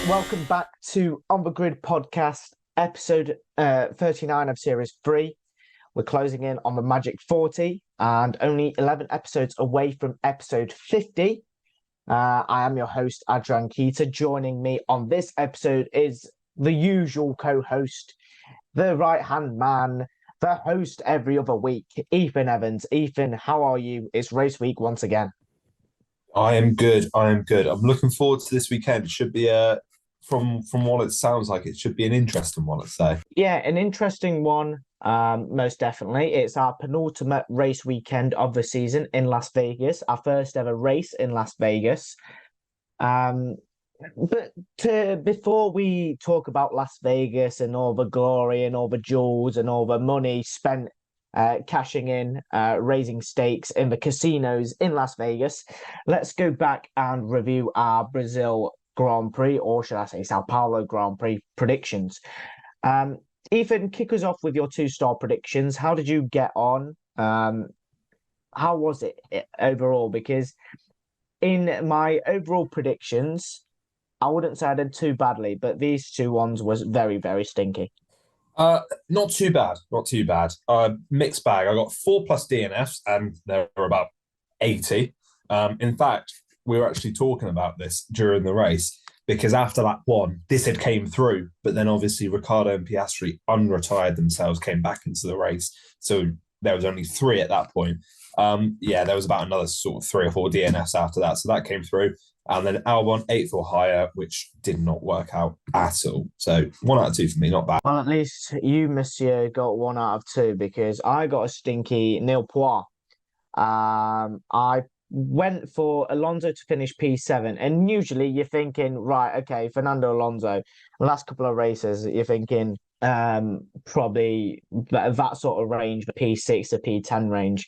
Welcome back to On The Grid Podcast, episode 39 of Series 3. We're closing in on the Magic 40 and only 11 episodes away from episode 50. I am your host, Adrian. Joining me on this episode is the usual co-host, the right-hand man, the host every other week, Ethan Evans. Ethan, how are you? It's race week once again. I am good. I'm looking forward to this weekend. It should be from what it sounds like, it should be an interesting one, let's say. Yeah, an interesting one, most definitely. It's our penultimate race weekend of the season in Las Vegas, our first ever race in Las Vegas. Before we talk about Las Vegas and all the glory and all the jewels and all the money spent cashing in, raising stakes in the casinos in Las Vegas, let's go back and review our Brazil Grand Prix, or should I say Sao Paulo Grand Prix predictions. Ethan, kick us off with your two-star predictions. How did you get on? How was it overall? Because in my overall predictions, I wouldn't say I did too badly, but these two ones was very, very stinky. Not too bad. Mixed bag. I got 4+ DNFs, and there were about 80. In fact, we were actually talking about this during the race because after lap one, this had came through, but then obviously Ricciardo and Piastri unretired themselves, came back into the race. So there was only 3 at that point. There was about another sort of 3 or 4 DNFs after that. So that came through. And then Albon 8th or higher, which did not work out at all. So 1 out of 2 for me, not bad. Well, at least you, monsieur, got 1 out of 2 because I got a stinky nil point. I went for Alonso to finish P7, and usually you're thinking, right, okay, Fernando Alonso, the last couple of races, you're thinking probably that sort of range, the P6 to P10 range.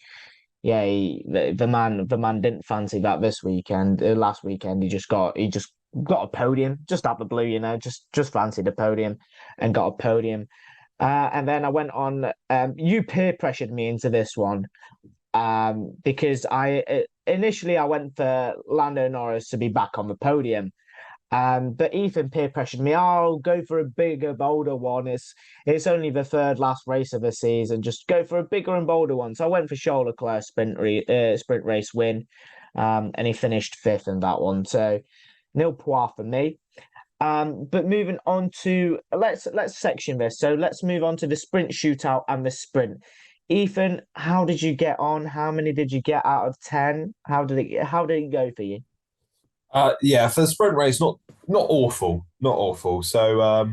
Yeah, the man didn't fancy that this weekend. Last weekend, he just got a podium, just out the blue, just fancied a podium and got a podium. And then I went on. You peer pressured me into this one, because I initially went for Lando Norris to be back on the podium. But Ethan peer pressured me. I'll go for a bigger, bolder one. It's only the third last race of the season. Just go for a bigger and bolder one. So I went for Charles Leclerc sprint race win, and he finished 5th in that one. So nil point for me. But moving on to let's section this. So let's move on to the sprint shootout and the sprint. Ethan, how did you get on? How many did you get out of 10? How did it go for you? For the sprint race, not awful. So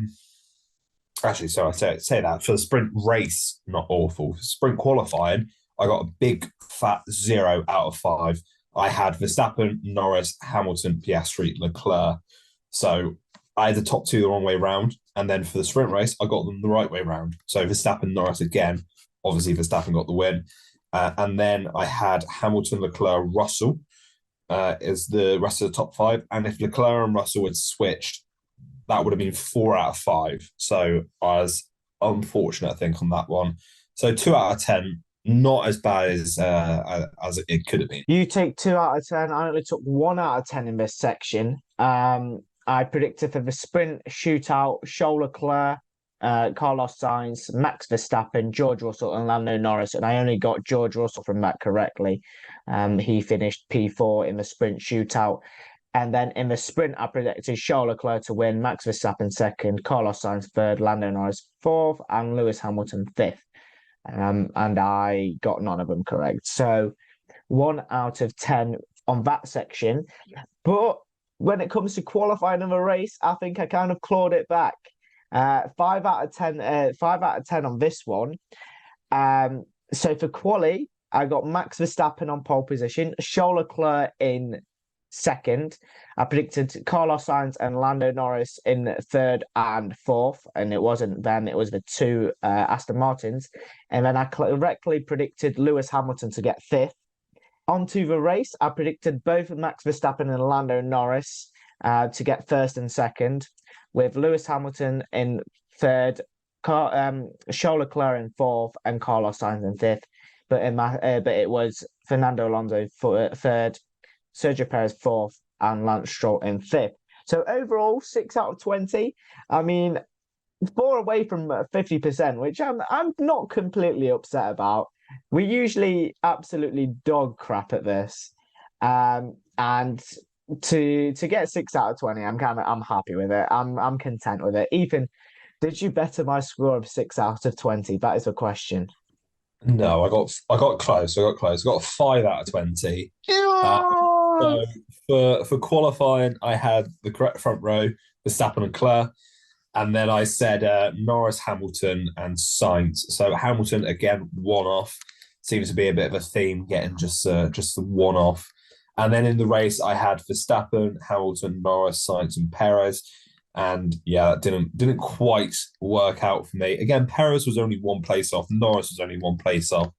actually, sorry, I say that for the sprint race, not awful. For sprint qualifying, I got a big fat 0 out of 5. I had Verstappen, Norris, Hamilton, Piastri, Leclerc. So I had the top 2 the wrong way round, and then for the sprint race, I got them the right way round. So Verstappen, Norris again. Obviously, Verstappen got the win, and then I had Hamilton, Leclerc, Russell. Is the rest of the top 5. And if Leclerc and Russell had switched, that would have been 4 out of 5. So I was unfortunate, I think, on that one. So 2 out of 10, not as bad as it could have been. You take 2 out of 10. I only took 1 out of 10 in this section. I predicted for the sprint shootout, Charles Leclerc, Carlos Sainz, Max Verstappen, George Russell, and Lando Norris, and I only got George Russell from that correctly. He finished P4 in the sprint shootout. And then in the sprint, I predicted Charles Leclerc to win, Max Verstappen 2nd, Carlos Sainz 3rd, Lando Norris 4th, and Lewis Hamilton 5th. And I got none of them correct. So 1 out of 10 on that section. But when it comes to qualifying in the race, I think I kind of clawed it back. 5 out of 10. 5 out of 10 on this one. So for quali, I got Max Verstappen on pole position, Charles Leclerc in 2nd. I predicted Carlos Sainz and Lando Norris in 3rd and 4th, and it wasn't them; it was the 2 Aston Martins. And then I correctly predicted Lewis Hamilton to get 5th. Onto the race, I predicted both Max Verstappen and Lando Norris to get 1st and 2nd, with Lewis Hamilton in 3rd, Charles Leclerc in 4th, and Carlos Sainz in 5th. But it was Fernando Alonso 3rd, Sergio Perez 4th, and Lance Stroll in 5th. So overall, 6 out of 20. I mean, 4 away from 50%, which I'm not completely upset about. We usually absolutely dog crap at this, and to get 6 out of 20, I'm happy with it. I'm content with it. Ethan, did you better my score of 6 out of 20? That is the question. No, I got close. I got close. I got a 5 out of 20. So for qualifying, I had the correct front row, Verstappen and Leclerc, and then I said Norris, Hamilton, and Sainz. So Hamilton again, one off. Seems to be a bit of a theme, getting just the one off. And then in the race, I had Verstappen, Hamilton, Norris, Sainz, and Perez. And yeah, that didn't quite work out for me. Again, Perez was only one place off. Norris was only one place off,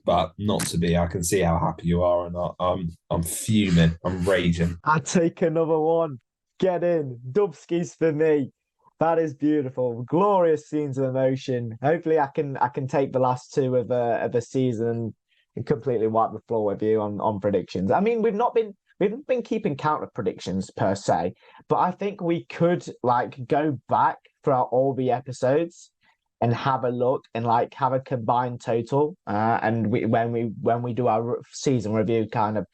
but not to be. I can see how happy you are, and I'm fuming. I'm raging. I take another one. Get in, Dubskis for me. That is beautiful. Glorious scenes of emotion. Hopefully, I can take the last two of the season and completely wipe the floor with you on predictions. I mean, we haven't been keeping count of predictions per se, but I think we could go back throughout all the episodes and have a look and have a combined total. And when we do our season review kind of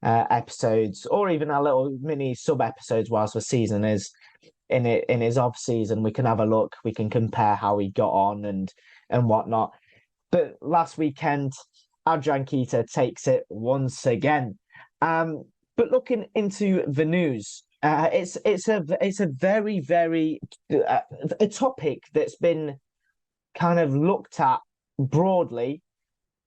episodes, or even our little mini sub episodes whilst the season is in his off season, we can have a look. We can compare how he got on and whatnot. But last weekend, Adrian takes it once again. But looking into the news, it's a very, very a topic that's been kind of looked at broadly,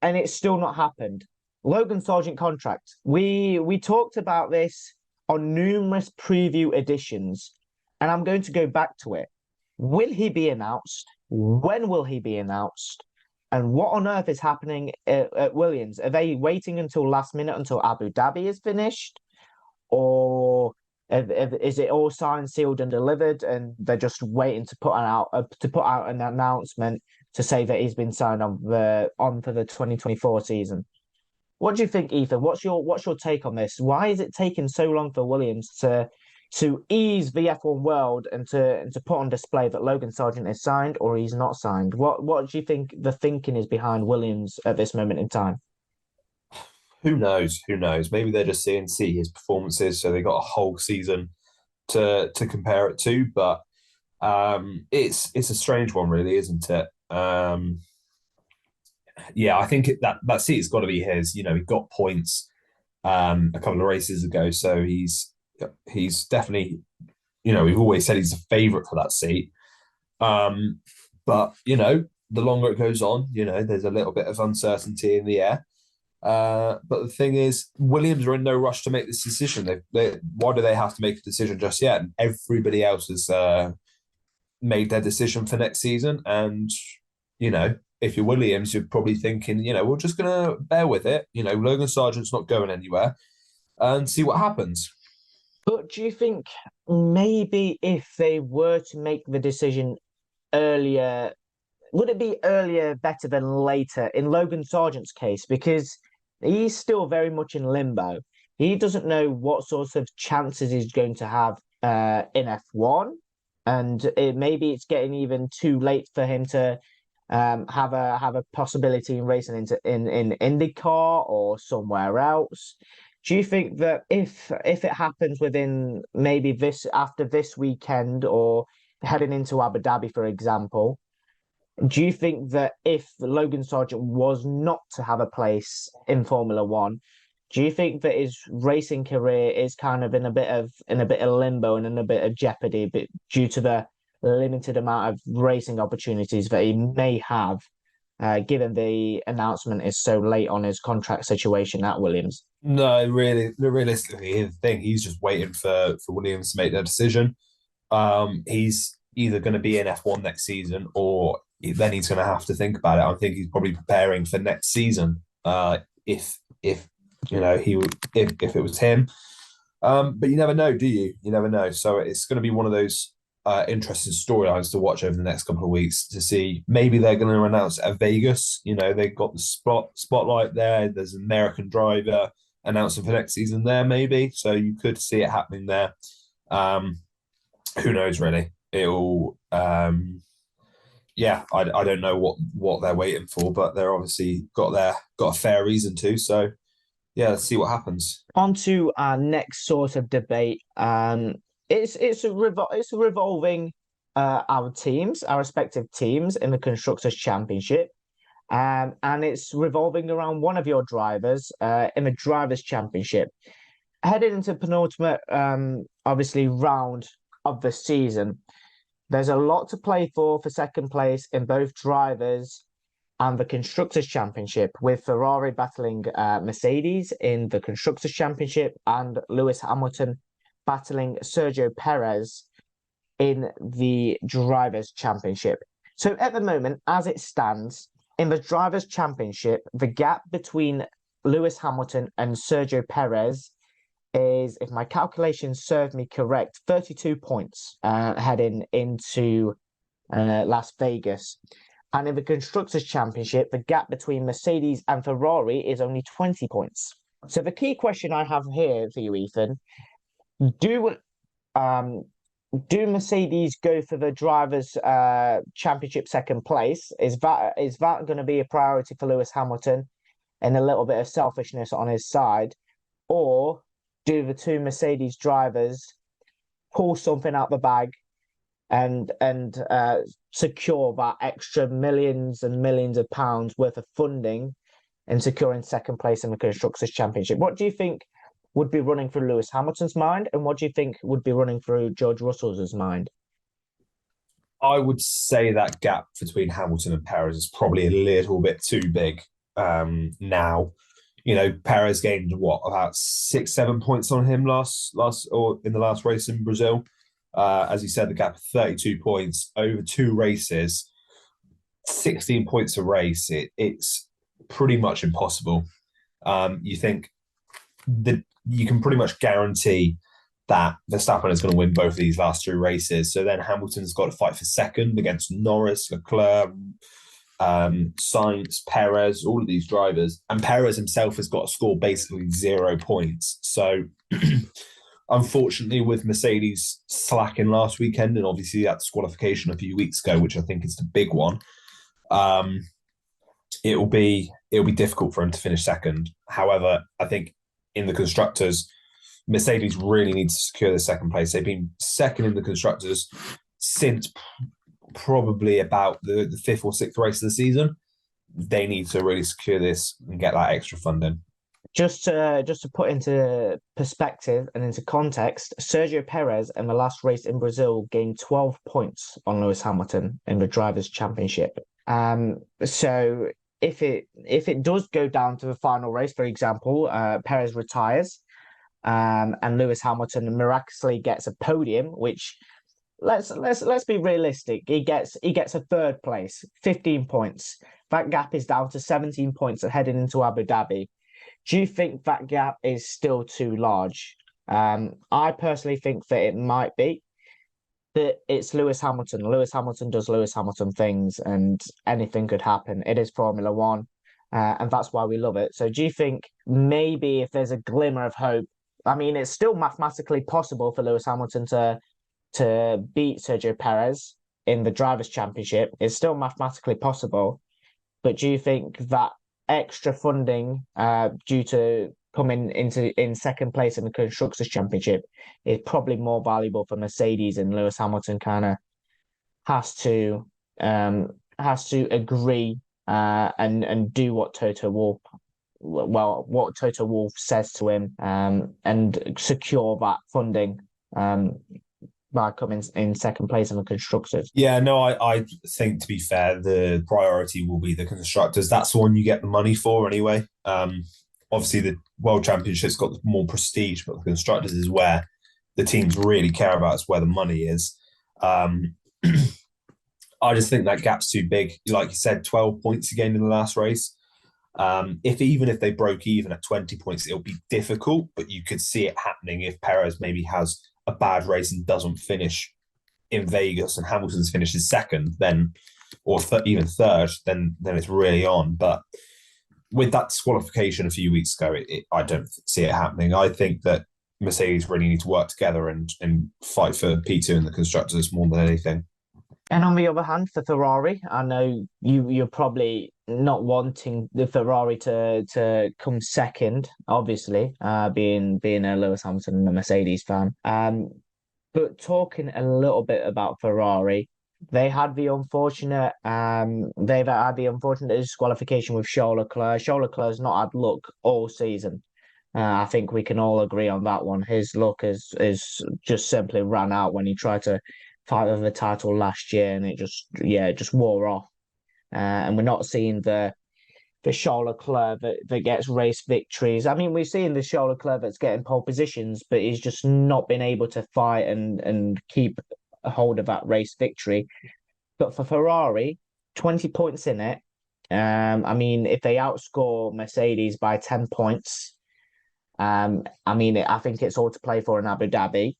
and it's still not happened. Logan Sargeant contract. We talked about this on numerous preview editions, and I'm going to go back to it. Will he be announced? When will he be announced? And what on earth is happening at Williams? Are they waiting until last minute until Abu Dhabi is finished? Or is it all signed, sealed, and delivered, and they're just waiting to put out an announcement to say that he's been signed on for the 2024 season? What do you think, Ethan? What's your take on this? Why is it taking so long for Williams to ease the F1 world and to put on display that Logan Sargeant is signed or he's not signed? What do you think the thinking is behind Williams at this moment in time? Who knows? Who knows? Maybe they're just seeing his performances, so they got a whole season to compare it to. But it's a strange one, really, isn't it? Yeah, I think that seat's got to be his. You know, he got points a couple of races ago, so he's definitely, you know, we've always said he's a favourite for that seat. But you know, the longer it goes on, you know, there's a little bit of uncertainty in the air. But the thing is, Williams are in no rush to make this decision. Why do they have to make a decision just yet? And everybody else has made their decision for next season. And you know, if you're Williams, you're probably thinking, you know, we're just going to bear with it. You know, Logan Sargeant's not going anywhere, and see what happens. But do you think maybe if they were to make the decision earlier, would it be earlier better than later in Logan Sargeant's case? Because he's still very much in limbo. He doesn't know what sorts of chances he's going to have in F1. And maybe it's getting even too late for him to have a possibility in racing in IndyCar or somewhere else. Do you think that if it happens within maybe after this weekend or heading into Abu Dhabi, for example, do you think that if Logan Sargeant was not to have a place in Formula One, do you think that his racing career is kind of in a bit of limbo and in a bit of jeopardy, but due to the limited amount of racing opportunities that he may have, given the announcement is so late on his contract situation at Williams? No, really, realistically, the thing, he's just waiting for Williams to make their decision. He's either going to be in F1 next season, or then he's going to have to think about it. I think he's probably preparing for next season. If you know if it was him, but you never know, do you? You never know. So it's going to be one of those interesting storylines to watch over the next couple of weeks to see. Maybe they're going to announce at Vegas. You know, they've got the spotlight there. There's an American driver announcing for next season there, maybe. So you could see it happening there. Who knows, really? It'll, I don't know what they're waiting for, but they're obviously got a fair reason to. So, yeah, let's see what happens. On to our next sort of debate. It's revolving our teams, our respective teams in the Constructors' Championship. And it's revolving around one of your drivers in the Drivers' Championship. Heading into penultimate, obviously, round of the season, there's a lot to play for second place in both drivers and the Constructors' Championship, with Ferrari battling Mercedes in the Constructors' Championship and Lewis Hamilton battling Sergio Perez in the Drivers' Championship. So at the moment, as it stands, in the Drivers' Championship, the gap between Lewis Hamilton and Sergio Perez is, if my calculations serve me correct, 32 points heading into Las Vegas. And in the Constructors' Championship, the gap between Mercedes and Ferrari is only 20 points. So the key question I have here for you, Ethan, do Mercedes go for the Drivers' Championship second place? Is that going to be a priority for Lewis Hamilton and a little bit of selfishness on his side? Or do the two Mercedes drivers pull something out the bag and secure that extra millions and millions of pounds worth of funding and securing second place in the Constructors' Championship? What do you think would be running through Lewis Hamilton's mind, and what do you think would be running through George Russell's mind? I would say that gap between Hamilton and Perez is probably a little bit too big now. You know, Perez gained about 6-7 points on him last or in the last race in Brazil. As you said, the gap of 32 points over 2 races, 16 points a race. It's pretty much impossible. You think that you can pretty much guarantee that Verstappen is going to win both of these last 2 races. So then Hamilton's got to fight for second against Norris, Leclerc, Sainz, Perez, all of these drivers. And Perez himself has got to score basically 0 points. So unfortunately, with Mercedes slacking last weekend, and obviously that disqualification a few weeks ago, which I think is the big one, it'll be difficult for him to finish second. However, I think in the Constructors, Mercedes really needs to secure the second place. They've been second in the Constructors since probably about the 5th or 6th race of the season. They need to really secure this and get that extra funding. Just to put into perspective and into context, Sergio Perez in the last race in Brazil gained 12 points on Lewis Hamilton in the Drivers' Championship. So if it does go down to the final race, for example, Perez retires, and Lewis Hamilton miraculously gets a podium, which let's be realistic, he gets a 3rd place, 15 points. That gap is down to 17 points heading into Abu Dhabi. Do you think that gap is still too large? I personally think that it might be. That it's Lewis Hamilton. Lewis Hamilton does Lewis Hamilton things, and anything could happen. It is Formula One, and that's why we love it. So do you think maybe if there's a glimmer of hope, I mean, it's still mathematically possible for Lewis Hamilton to beat Sergio Perez in the Drivers' Championship. It's still mathematically possible. But do you think that extra funding due to coming in second place in the Constructors' Championship is probably more valuable for Mercedes, and Lewis Hamilton kind of has to agree and do what Toto Wolff says to him and secure that funding by coming in second place in the Constructors? Yeah, no, I think, to be fair, the priority will be the Constructors. That's the one you get the money for anyway. Obviously, the World Championship's got more prestige, but the Constructors is where the teams really care about. It's where the money is. I just think that gap's too big. Like you said, 12 points again in the last race. Even if they broke even at 20 points, it'll be difficult, but you could see it happening if Perez maybe has a bad race and doesn't finish in Vegas and Hamilton's finishes second, then or even third, then it's really on. But with that disqualification a few weeks ago, I don't see it happening. I think that Mercedes really need to work together and fight for P2 in the constructors more than anything. And on the other hand, for Ferrari, I know you're probably not wanting the Ferrari to come second, obviously, being a Lewis Hamilton and a Mercedes fan. But talking a little bit about Ferrari, they've had the unfortunate disqualification with Charles Leclerc. Charles Leclerc's not had luck all season. I think we can all agree on that one. His luck is just simply ran out when he tried to fight for the title last year, and it just wore off. And we're not seeing the Charles Leclerc that gets race victories. I mean, we're seeing the Charles Leclerc that's getting pole positions, but he's just not been able to fight and keep a hold of that race victory. But for Ferrari, 20 points in it. I mean, if they outscore Mercedes by 10 points, I think it's all to play for in Abu Dhabi.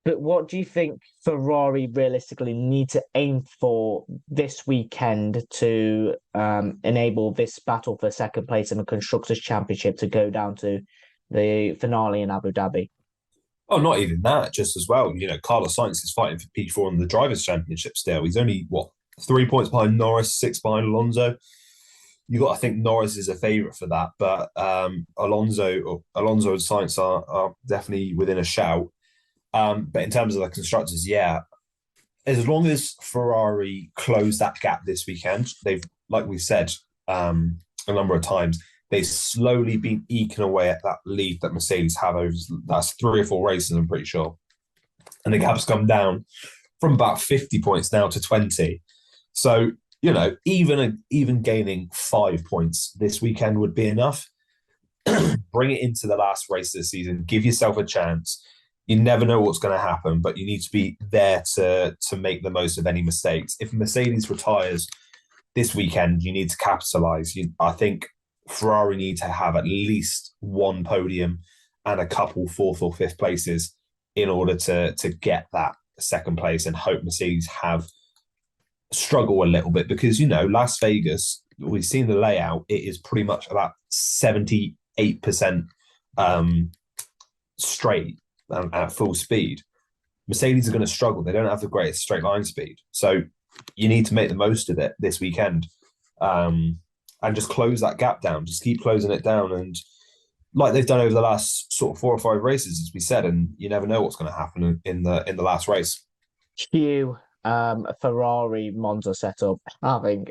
But what do you think Ferrari realistically need to aim for this weekend to enable this battle for second place in the Constructors' Championship to go down to the finale in Abu Dhabi? Oh, not even that, just as well. Carlos Sainz is fighting for P4 in the Drivers' Championship still. He's only, 3 points behind Norris, 6 behind Alonso. I think Norris is a favourite for that, but Alonso and Sainz are definitely within a shout. But in terms of the constructors, as long as Ferrari close that gap this weekend, they've, like we said a number of times, they've slowly been eking away at that lead that Mercedes have over the last 3 or 4 races, I'm pretty sure. And the gap's come down from about 50 points now to 20. So, even gaining 5 points this weekend would be enough. Bring it into the last race of the season. Give yourself a chance. You never know what's going to happen, but you need to be there to make the most of any mistakes. If Mercedes retires this weekend, you need to capitalise. I think Ferrari need to have at least 1 podium and a couple 4th or 5th places in order to get that second place, and hope Mercedes struggle a little bit, because Las Vegas, we've seen the layout, it is pretty much about 78% straight at full speed. Mercedes are going to struggle. They don't have the greatest straight line speed, so you need to make the most of it this weekend, and just close that gap down. Just keep closing it down, and like they've done over the last sort of 4 or 5 races, as we said, and you never know what's going to happen in the last race. Cue Ferrari Monza setup. I think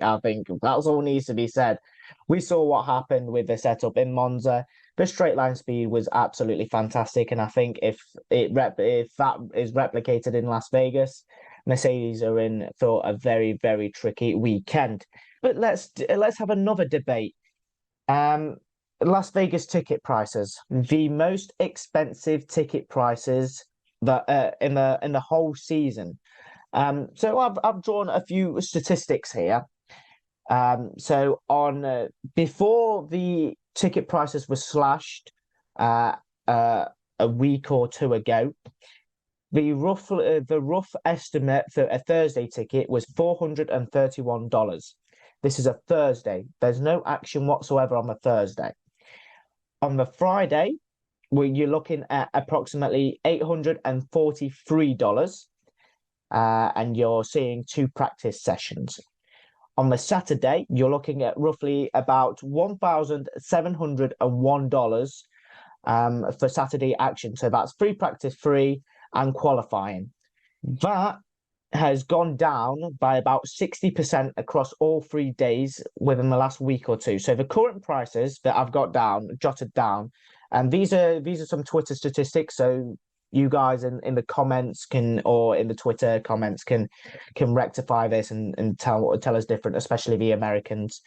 that's all needs to be said. We saw what happened with the setup in Monza. The straight line speed was absolutely fantastic, and I think if that is replicated in Las Vegas, Mercedes are in for a very, very tricky weekend. But let's have another debate. Las Vegas ticket prices, the most expensive ticket prices that in the whole season. So I've drawn a few statistics here. So on before the ticket prices were slashed a week or 2 ago, the rough estimate for a Thursday ticket was $431. This is a Thursday. There's no action whatsoever on the Thursday. On the Friday, you're looking at approximately $843. And you're seeing 2 practice sessions. On the Saturday, you're looking at roughly about $1,701 for Saturday action. So that's free practice, free, and qualifying. That has gone down by about 60% across all 3 days within the last week or 2. So the current prices that I've jotted down, and these are some Twitter statistics. So you guys in the comments or in the Twitter comments can rectify this and tell us different, especially the Americans.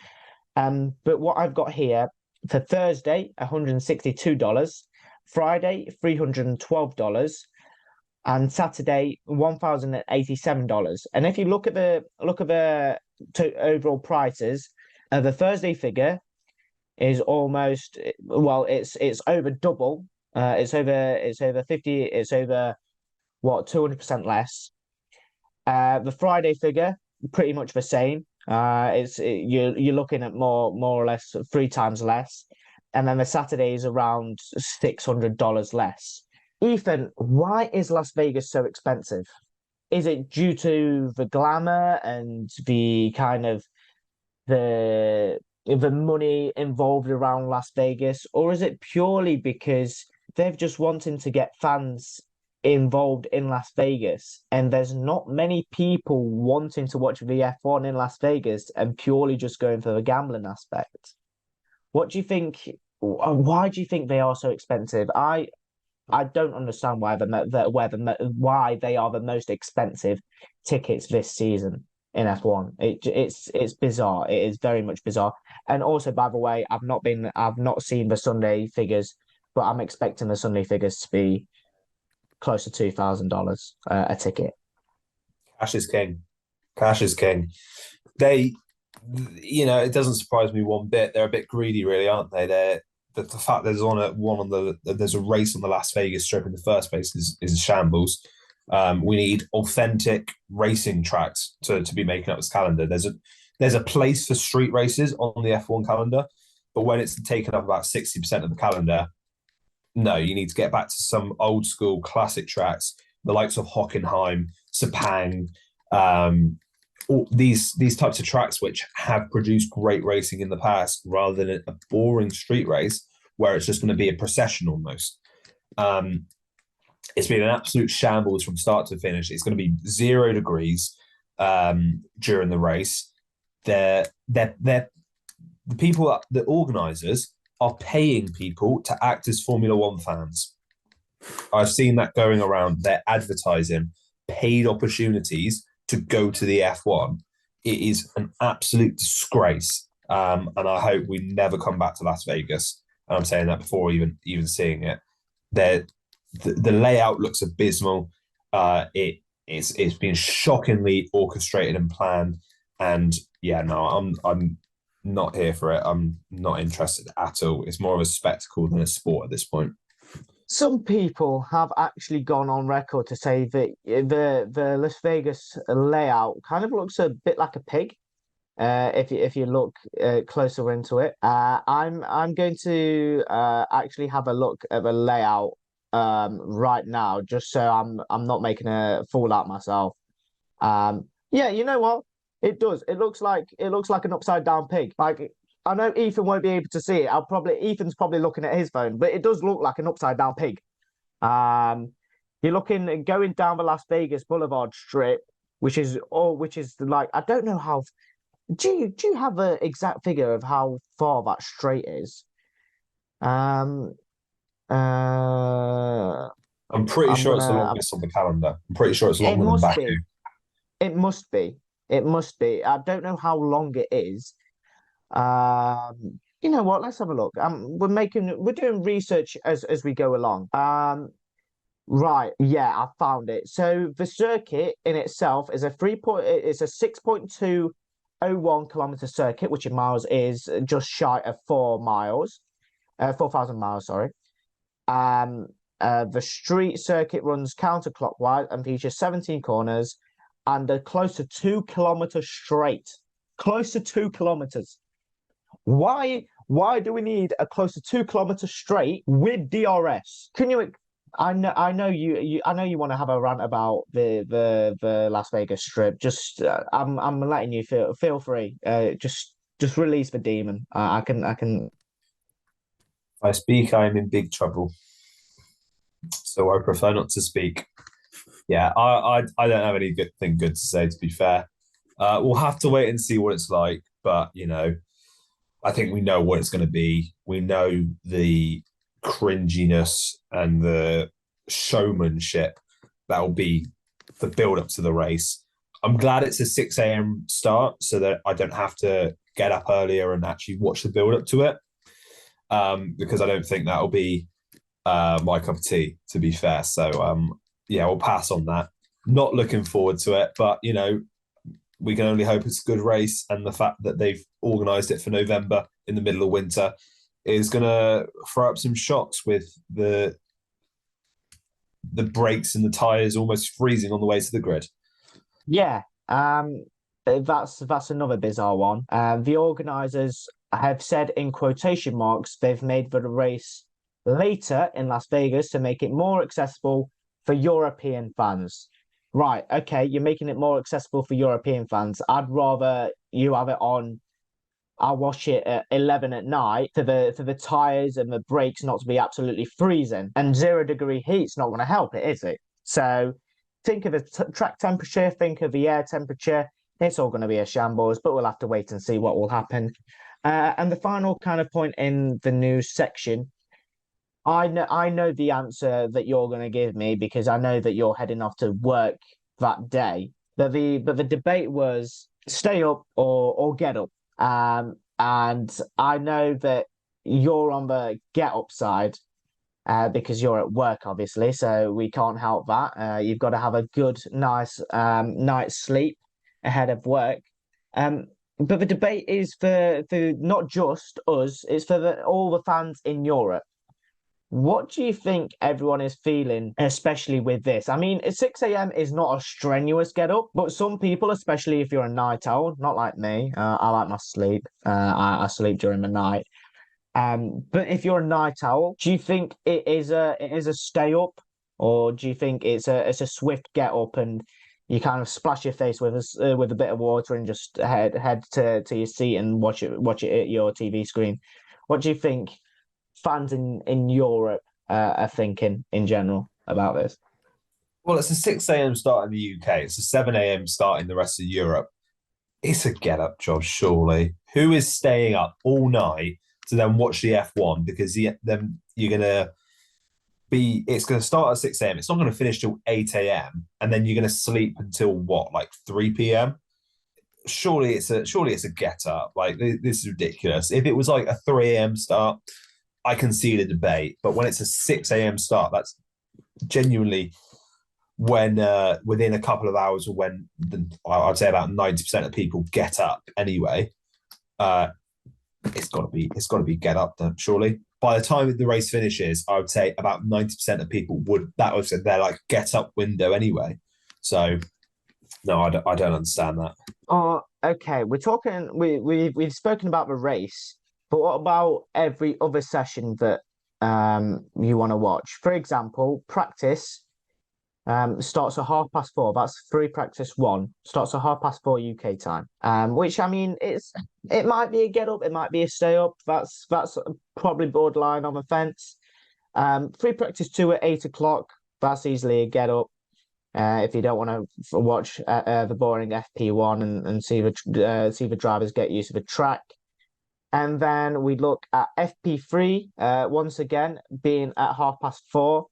But what I've got here for Thursday, $162, Friday, $312, and Saturday, $1,087. And if you look at the overall prices, the Thursday figure is almost, it's over double. It's over 50. It's over 200% less. The Friday figure pretty much the same. You're looking at more or less 3 times less, and then the Saturday is around $600 less. Ethan, why is Las Vegas so expensive? Is it due to the glamour and the kind of the money involved around Las Vegas, or is it purely because they've just wanting to get fans involved in Las Vegas, and there's not many people wanting to watch the F1 in Las Vegas and purely just going for the gambling aspect? What do you think? Why do you think they are so expensive? I don't understand why why they are the most expensive tickets this season in F1. It's bizarre. It is very much bizarre. And also, by the way, I've not seen the Sunday figures, but I'm expecting the Sunday figures to be close to $2,000 a ticket. Cash is king. Cash is king. They, it doesn't surprise me one bit. They're a bit greedy, really, aren't they? The fact there's there's a race on the Las Vegas Strip in the first place is a shambles. We need authentic racing tracks to be making up this calendar. There's a place for street races on the F1 calendar, but when it's taken up about 60% of the calendar, no, you need to get back to some old school classic tracks, the likes of Hockenheim, Sepang, all these types of tracks which have produced great racing in the past, rather than a boring street race where it's just going to be a procession almost. It's been an absolute shambles from start to finish. It's going to be 0 degrees during the race. The people, the organisers, are paying people to act as Formula One fans. I've seen that going around. They're advertising paid opportunities to go to the F1. It is an absolute disgrace. And I hope we never come back to Las Vegas. And I'm saying that before even seeing it. The layout looks abysmal. It's been shockingly orchestrated and planned. And yeah, no, I'm not here for it. I'm not interested at all. It's more of a spectacle than a sport at this point. Some people have actually gone on record to say that the Las Vegas layout kind of looks a bit like a pig. If you look closer into it, I'm going to actually have a look at the layout right now, just so I'm not making a fool out myself. Yeah, you know what? It does. It looks like an upside down pig. Like, I know Ethan won't be able to see it. Ethan's probably looking at his phone, but it does look like an upside down pig. You're going down the Las Vegas Boulevard Strip, which is like, I don't know how. Do you have an exact figure of how far that straight is? I'm pretty sure it's the longest on the calendar. I'm pretty sure it's longer than Baku. It must be. It must be. I don't know how long it is. You know what? Let's have a look. We're doing research as we go along. Right. Yeah, I found it. So the circuit in itself is it's a 6.201 kilometer circuit, which in miles is just shy of 4,000 miles, sorry. The street circuit runs counterclockwise and features 17 corners and a close to 2 kilometers straight. Close to 2 kilometers. Why do we need a close to 2 kilometers straight with DRS? Can you? I know you want to have a rant about the Las Vegas Strip. Just I'm letting you feel free. Just release the demon. I can. If I speak, I am in big trouble. So I prefer not to speak. Yeah, I don't have anything good to say, to be fair. We'll have to wait and see what it's like. But, I think we know what it's going to be. We know the cringiness and the showmanship that will be the build-up to the race. I'm glad it's a 6 a.m. start so that I don't have to get up earlier and actually watch the build-up to it, because I don't think that'll be my cup of tea, to be fair. So, yeah, we'll pass on that. Not looking forward to it, but, we can only hope it's a good race, and the fact that they've organised it for November in the middle of winter is going to throw up some shocks with the brakes and the tyres almost freezing on the way to the grid. Yeah. that's another bizarre one. The organisers have said in quotation marks they've made the race later in Las Vegas to make it more accessible for European fans. Right, okay, you're making it more accessible for European fans. I'd rather you have it on. I'll watch it at 11 at night for the tyres and the brakes not to be absolutely freezing. And 0 degree heat's not going to help it, is it? So think of the track temperature, think of the air temperature. It's all going to be a shambles, but we'll have to wait and see what will happen. And the final kind of point in the news section, I know the answer that you're going to give me because I know that you're heading off to work that day. But the debate was stay up or get up. And I know that you're on the get up side because you're at work, obviously, so we can't help that. You've got to have a good, nice night's sleep ahead of work. But the debate is for not just us, it's for all the fans in Europe. What do you think everyone is feeling, especially with this? I mean, 6 a.m. is not a strenuous get up, but some people, especially if you're a night owl, not like me, I like my sleep. I sleep during the night. But if you're a night owl, do you think it is a stay up, or do you think it's a swift get up and you kind of splash your face with a bit of water and just head to your seat and watch it at your TV screen? What do you think fans in Europe are thinking in general about this? Well, it's a 6 a.m. start in the UK. It's a 7 a.m. start in the rest of Europe. It's a get-up job, surely. Who is staying up all night to then watch the F1? Because then you're going to it's going to start at 6 a.m. It's not going to finish till 8 a.m. And then you're going to sleep until what, like 3 p.m.? Surely it's a get-up. Like, this is ridiculous. If it was like a 3 a.m. start, I can see the debate, but when it's a 6 a.m. start, that's genuinely when within a couple of hours, or when I'd say about 90% of people get up anyway. It's got to be get up then, surely. By the time the race finishes, I would say about 90% of people that was their like get up window anyway. So no, I don't understand that. Oh, okay. We're talking. We've spoken about the race. But what about every other session that you want to watch? For example, practice starts at 4:30. That's free practice 1. Starts at 4:30 UK time. Which, I mean, it might be a get up, it might be a stay up. That's probably borderline on the fence. Free practice 2 at 8 o'clock. That's easily a get up. If you don't want to watch the boring FP1 and see the drivers get used to the track. And then we look at FP3 once again being at 4:30,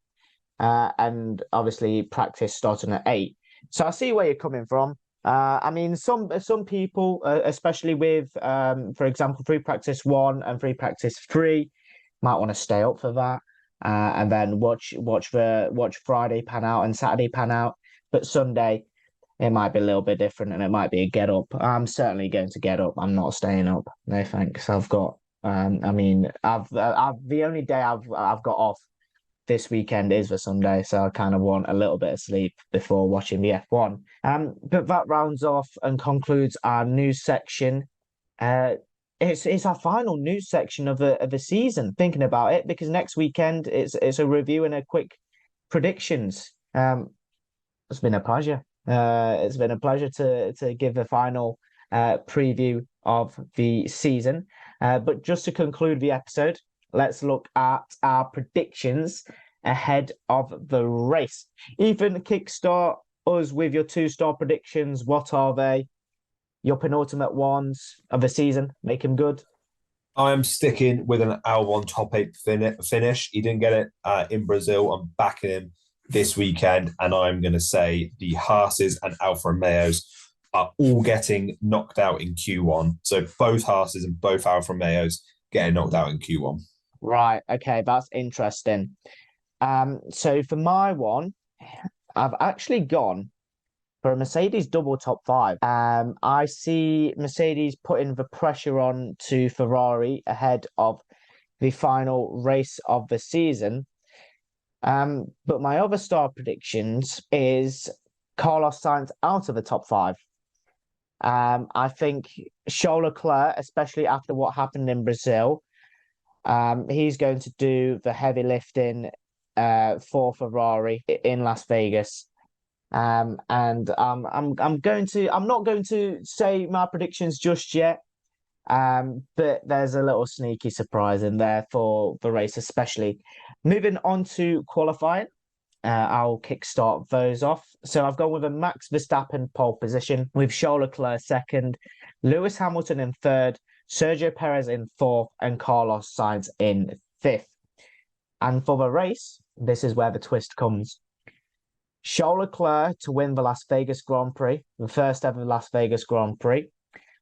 and obviously practice starting at 8. So I see where you're coming from. I mean, some people, especially with, for example, free practice 1 and free practice 3, might want to stay up for that, and then watch Friday pan out and Saturday pan out, but Sunday it might be a little bit different and it might be a get up. I'm certainly going to get up. I'm not staying up. No thanks. I've got. I mean, I've the only day I've got off this weekend is the Sunday, so I kind of want a little bit of sleep before watching the F1. But that rounds off and concludes our news section. It's our final news section of the season. Thinking about it, because next weekend it's a review and a quick predictions. It's been a pleasure. It's been a pleasure to give the final preview of the season. But just to conclude the episode, let's look at our predictions ahead of the race. Ethan, kickstart us with your 2-star predictions. What are they? Your penultimate ones of the season. Make them good. I'm sticking with an Albon top 8 finish. He didn't get it in Brazil. I'm backing him this weekend, and I'm going to say the Haas's and Alfa Romeos are all getting knocked out in Q1. So both Haas's and both Alfa Romeos getting knocked out in Q1. Right. Okay, that's interesting. So for my one, I've actually gone for a Mercedes double top 5. I see Mercedes putting the pressure on to Ferrari ahead of the final race of the season. But my other star predictions is Carlos Sainz out of the top 5. I think Charles Leclerc, especially after what happened in Brazil, he's going to do the heavy lifting for Ferrari in Las Vegas. And I'm not going to say my predictions just yet. But there's a little sneaky surprise in there for the race, especially. Moving on to qualifying, I'll kickstart those off. So I've gone with a Max Verstappen pole position, with Charles Leclerc second, Lewis Hamilton in third, Sergio Perez in fourth, and Carlos Sainz in fifth. And for the race, this is where the twist comes. Charles Leclerc to win the Las Vegas Grand Prix, the first ever Las Vegas Grand Prix,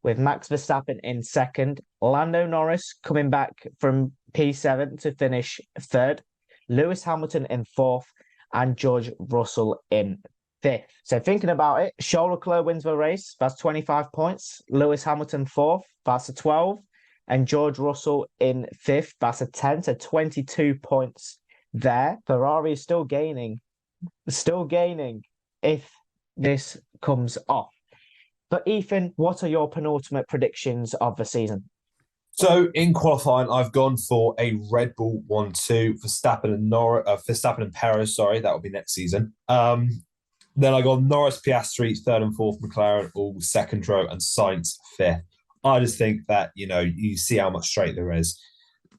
with Max Verstappen in second, Lando Norris coming back from P7 to finish third, Lewis Hamilton in fourth, and George Russell in fifth. So thinking about it, Charles Leclerc wins the race, that's 25 points, Lewis Hamilton fourth, that's a 12, and George Russell in fifth, that's a 10, so 22 points there. Ferrari is still gaining if this comes off. But Ethan, what are your penultimate predictions of the season? So in qualifying, I've gone for a Red Bull 1-2 Verstappen and Perez. Sorry, that will be next season. Then I got Norris, Piastri, third and fourth, McLaren all second row, and Sainz fifth. I just think that you see how much straight there is.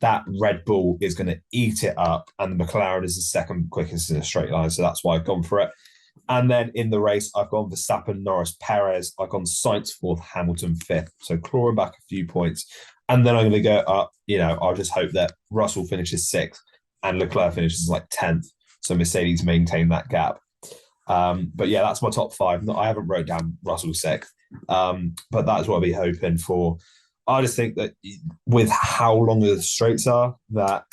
That Red Bull is going to eat it up, and the McLaren is the second quickest in a straight line. So that's why I've gone for it. And then in the race, I've gone Verstappen, Norris, Perez. I've gone Sainz fourth, Hamilton fifth. So clawing back a few points. And then I'm going to go up. I'll just hope that Russell finishes sixth and Leclerc finishes like 10th. So Mercedes maintain that gap. But yeah, that's my top five. I haven't wrote down Russell sixth. But that's what I'll be hoping for. I just think that with how long the straights are, that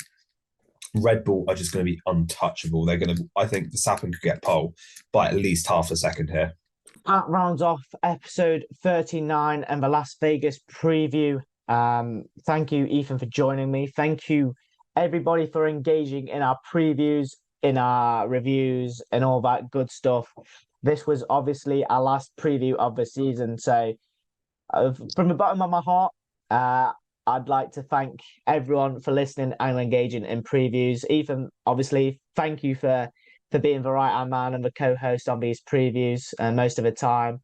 Red Bull are just going to be untouchable. I think Verstappen could get pole by at least half a second here. That rounds off episode 39 and the Las Vegas preview. Thank you, Ethan, for joining me. Thank you, everybody, for engaging in our previews, in our reviews, and all that good stuff. This was obviously our last preview of the season. So from the bottom of my heart, I'd like to thank everyone for listening and engaging in previews. Ethan, obviously, thank you for being the right-hand man and the co-host on these previews most of the time.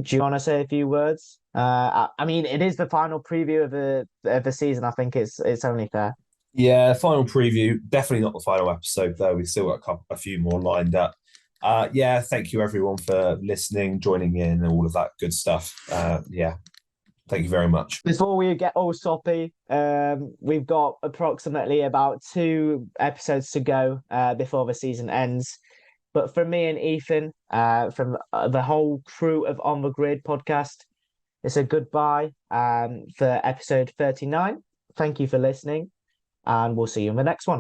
Do you want to say a few words? I mean, it is the final preview of the season. I think it's only fair. Yeah, final preview. Definitely not the final episode, though. We've still got a few more lined up. Yeah, thank you, everyone, for listening, joining in, and all of that good stuff. Yeah. Thank you very much. Before we get all soppy, we've got approximately about 2 episodes to go before the season ends. But from me and Ethan, from the whole crew of On The Grid podcast, it's a goodbye for episode 39. Thank you for listening, and we'll see you in the next one.